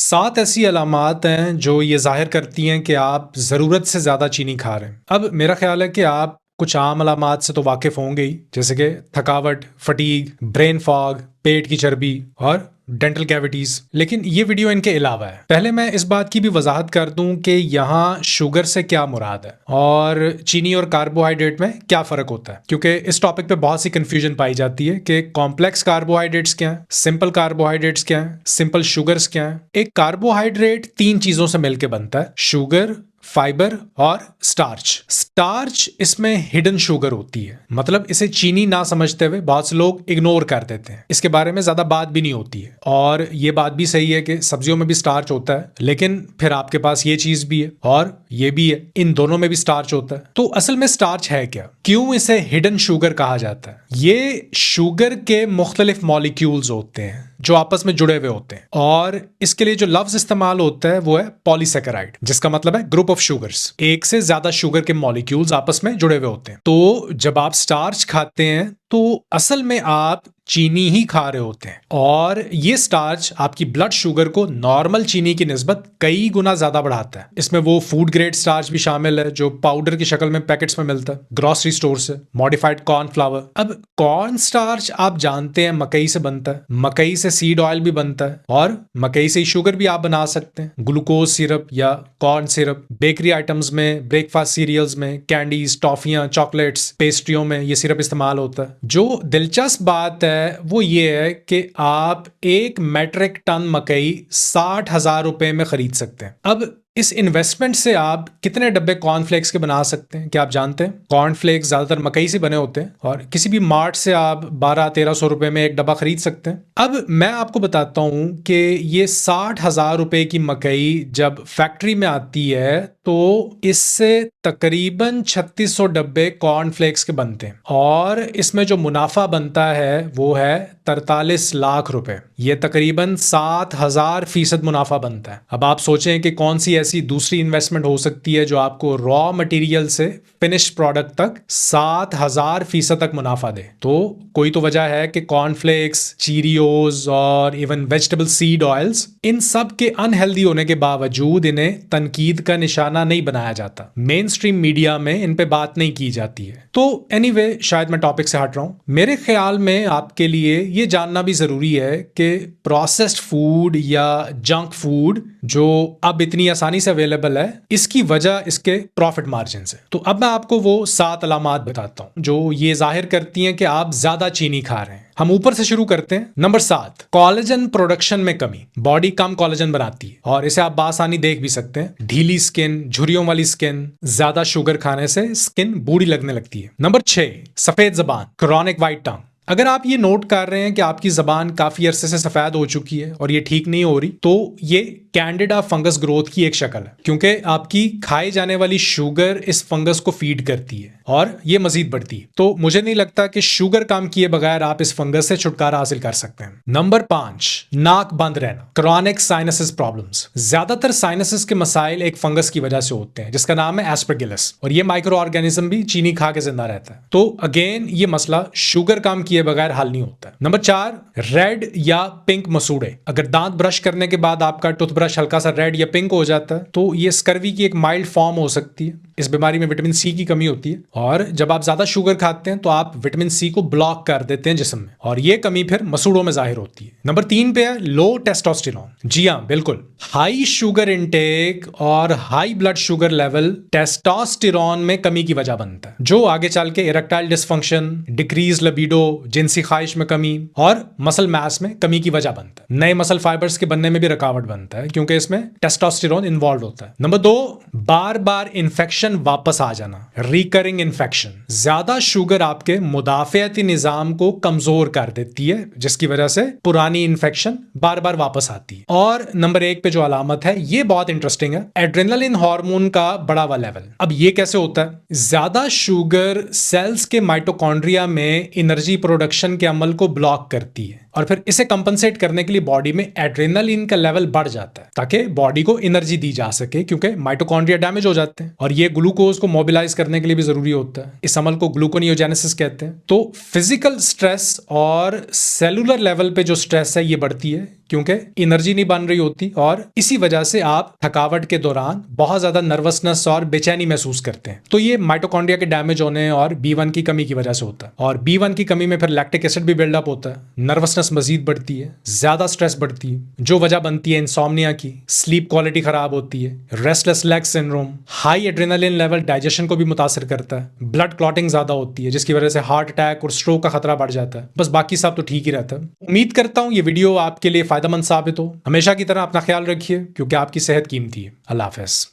7 ऐसी अलामात हैं जो ये ज़ाहिर करती हैं कि आप ज़रूरत से ज़्यादा चीनी खा रहे हैं। अब मेरा ख़्याल है कि आप कुछ आम अलामात से तो वाकिफ़ होंगे ही, जैसे कि थकावट, फटीग, ब्रेन फॉग, पेट की चर्बी और डेंटल कैविटीज़। लेकिन ये वीडियो इनके अलावा है। पहले मैं इस बात की भी वजाहत कर दूं कि यहाँ शुगर से क्या मुराद है और चीनी और कार्बोहाइड्रेट में क्या फ़र्क होता है, क्योंकि इस टॉपिक पे बहुत सी कन्फ्यूजन पाई जाती है कि कॉम्प्लेक्स कार्बोहाइड्रेट्स क्या है, सिंपल कार्बोहाइड्रेट्स क्या है, सिंपल शुगर्स क्या है। एक कार्बोहाइड्रेट 3 चीज़ों से मिलकर बनता है, शुगर, फाइबर और स्टार्च। स्टार्च इसमें हिडन शुगर होती है, मतलब इसे चीनी ना समझते हुए बहुत से लोग इग्नोर कर देते हैं। इसके बारे में ज्यादा बात भी नहीं होती है और ये बात भी सही है कि सब्जियों में भी स्टार्च होता है, लेकिन फिर आपके पास ये चीज भी है और ये भी है, इन दोनों में भी स्टार्च होता है। तो असल में स्टार्च है क्या, क्यों इसे हिडन शुगर कहा जाता है? ये शुगर के मुख्तलिफ मॉलिक्यूल्स होते हैं जो आपस में जुड़े हुए होते हैं और इसके लिए जो लफ्ज इस्तेमाल होता है वो है पॉलीसेकेराइड, जिसका मतलब है ग्रुप ऑफ शुगर्स। एक से ज्यादा शुगर के मॉलिक्यूल्स आपस में जुड़े हुए होते हैं। तो जब आप स्टार्च खाते हैं तो असल में आप चीनी ही खा रहे होते हैं और ये स्टार्च आपकी ब्लड शुगर को नॉर्मल चीनी की निस्बत कई गुना ज्यादा बढ़ाता है। इसमें वो फूड ग्रेड स्टार्च भी शामिल है जो पाउडर की शक्ल में पैकेट्स में मिलता है ग्रोसरी स्टोर से, मॉडिफाइड कॉर्न फ्लावर। अब कॉर्न स्टार्च आप जानते हैं मकई से बनता है, मकई से सीड ऑयल भी बनता है और मकई से शुगर भी आप बना सकते हैं। ग्लूकोज सिरप या कॉर्न सिरप बेकरी आइटम्स में, ब्रेकफास्ट सीरियल्स में, कैंडीज, टॉफियां, चॉकलेट्स, पेस्ट्रियों में ये सिरप इस्तेमाल होता है। जो दिलचस्प बात है वो ये है कि आप 1 मेट्रिक टन मकई 60,000 रुपए में खरीद सकते हैं। अब इस इन्वेस्टमेंट से आप कितने डब्बे कॉर्नफ्लेक्स के बना सकते हैं, क्या आप जानते हैं? कॉर्नफ्लेक्स ज्यादातर मकई से बने होते हैं और किसी भी मार्ट से आप 1200-1300 रुपए में एक डब्बा खरीद सकते हैं। अब मैं आपको बताता हूं कि ये 60,000 रुपए की मकई जब फैक्ट्री में आती है तो इससे तकरीबन 3600 डब्बे कॉर्नफ्लेक्स के बनते हैं और इसमें जो मुनाफा बनता है वो है 43 लाख रुपए। ये तकरीबन 7000% मुनाफा बनता है। अब आप सोचें कि कौन सी ऐसी दूसरी इन्वेस्टमेंट हो सकती है जो आपको रॉ मटेरियल से फिनिश प्रोडक्ट तक 7000% तक मुनाफा दे। तो कोई तो वजह है कि कॉर्नफ्लेक्स, चीरियोज और इवन वेजिटेबल सीड ऑयल्स, इन सब के अनहेल्दी होने के बावजूद इन्हें तनकीद का निशाना नहीं बनाया जाता। मेन स्ट्रीम मीडिया में इन पे बात नहीं की जाती है। तो एनीवे, शायद मैं टॉपिक से हट रहा हूं। मेरे ख्याल में आपके लिए ये जानना भी जरूरी है कि प्रोसेस्ड फूड या जंक फूड जो अब इतनी आसानी से अवेलेबल है, इसकी वजह इसके प्रॉफिट मार्जिन से। तो अब मैं आपको वो 7 अलामात बताता हूं जो ये जाहिर करती हैं कि आप ज्यादा चीनी खा रहे हैं। हम ऊपर से शुरू करते हैं। नंबर 7, कोलेजन प्रोडक्शन में कमी। बॉडी कम कोलेजन बनाती है और इसे आप बासानी देख भी सकते हैं। ढीली स्किन, झुर्रियों वाली स्किन, ज्यादा शुगर खाने से स्किन बूढ़ी लगने लगती है। नंबर 6, सफेद जबान, क्रॉनिक वाइट टंग। अगर आप ये नोट कर रहे हैं कि आपकी जबान काफी अरसे से सफेद हो चुकी है और ये ठीक नहीं हो रही, तो ये कैंडिडा फंगस ग्रोथ की एक शक्ल है, क्योंकि आपकी खाई जाने वाली शुगर इस फंगस को फीड करती है और ये मजीद बढ़ती है। तो मुझे नहीं लगता कि शुगर कम किए बगैर आप इस फंगस से छुटकारा हासिल कर सकते हैं। नंबर 5, नाक बंद रहना, क्रॉनिक साइनसिस प्रॉब्लम्स। ज्यादातर साइनसिस के मसाइल एक फंगस की वजह से होते हैं जिसका नाम है एस्परगिलस और ये माइक्रो ऑर्गेनिज्म भी चीनी खा के जिंदा रहता है। तो अगेन ये मसला शुगर कम किए बगैर हल नहीं होता। नंबर 4, रेड या पिंक मसूड़े। अगर दांत ब्रश करने के बाद आपका टूथब्रश हल्का सा रेड या पिंक हो जाता है तो ये स्कर्वी की एक माइल्ड फॉर्म हो सकती है। इस बीमारी में विटामिन सी की कमी होती है और जब आप ज्यादा शुगर खाते हैं तो आप विटामिन सी को ब्लॉक कर देते हैं जिस्म में और ये कमी फिर मसूड़ों में जाहिर होती है। नंबर 3 पे है लो टेस्टोस्टेरोन। जी हाँ, बिल्कुल, हाई शुगर इनटेक और high blood sugar level testosterone में कमी की वजह बनता है, जो आगे चल के इरेक्टाइल डिस्फंक्शन, डिक्रीज लिबिडो, जिनसी ख्वाहिश में कमी और मसल मास में कमी की वजह बनता है। नए मसल फाइबर्स के बनने में भी रुकावट बनता है क्योंकि इसमें टेस्टोस्टेरोन इन्वॉल्व होता है। नंबर 2, बार बार इन्फेक्शन वापस आ जाना, रिकरिंग इन्फेक्शन। ज्यादा शुगर आपके मुदाफियाती निजाम को कमजोर कर देती है जिसकी वजह से पुरानी इन्फेक्शन बार बार वापस आती है। और नंबर 1 पे जो अलामत है ये बहुत इंटरेस्टिंग है, एड्रेनलिन हार्मोन का बढ़ा हुआ लेवल। अब ये कैसे होता है? ज्यादा शुगर सेल्स के माइटोकॉन्ड्रिया में एनर्जी प्रोडक्शन के अमल को ब्लॉक करती है और फिर इसे कंपनसेट करने के लिए बॉडी में एड्रेनलिन का लेवल बढ़ जाता है ताकि बॉडी को एनर्जी दी जा सके, क्योंकि माइटोकॉन्ड्रिया डैमेज हो जाते हैं और ये ग्लूकोज को मोबिलाइज करने के लिए भी जरूरी होता है। इस अमल को ग्लूकोनियोजेनेसिस कहते हैं। तो फिजिकल स्ट्रेस और सेलुलर लेवल पे जो स्ट्रेस है ये बढ़ती है क्योंकि एनर्जी नहीं बन रही होती और इसी वजह से आप थकावट के दौरान बहुत ज्यादा नर्वसनेस और बेचैनी महसूस करते हैं। तो ये माइटोकॉन्ड्रिया के डैमेज होने और B1 की कमी की वजह से होता है, और B1 की कमी में फिर लैक्टिक एसिड भी बिल्डअप होता है, नर्वसनेस मजीद बढ़ती है, ज्यादा स्ट्रेस बढ़ती है, जो वजह बनती है इंसोम्निया की, स्लीप क्वालिटी खराब होती है, restless leg syndrome, high adrenaline level digestion को भी मुतासर करता है, ब्लड क्लॉटिंग ज्यादा होती है जिसकी वजह से हार्ट अटैक और स्ट्रोक का खतरा बढ़ जाता है। बस बाकी सब तो ठीक ही रहता है। उम्मीद करता हूं ये वीडियो आपके लिए फायदेमंद साबित हो। हमेशा की तरह अपना ख्याल रखिए, क्योंकि आपकी सेहत कीमती है। अल्लाह हाफ़िज़।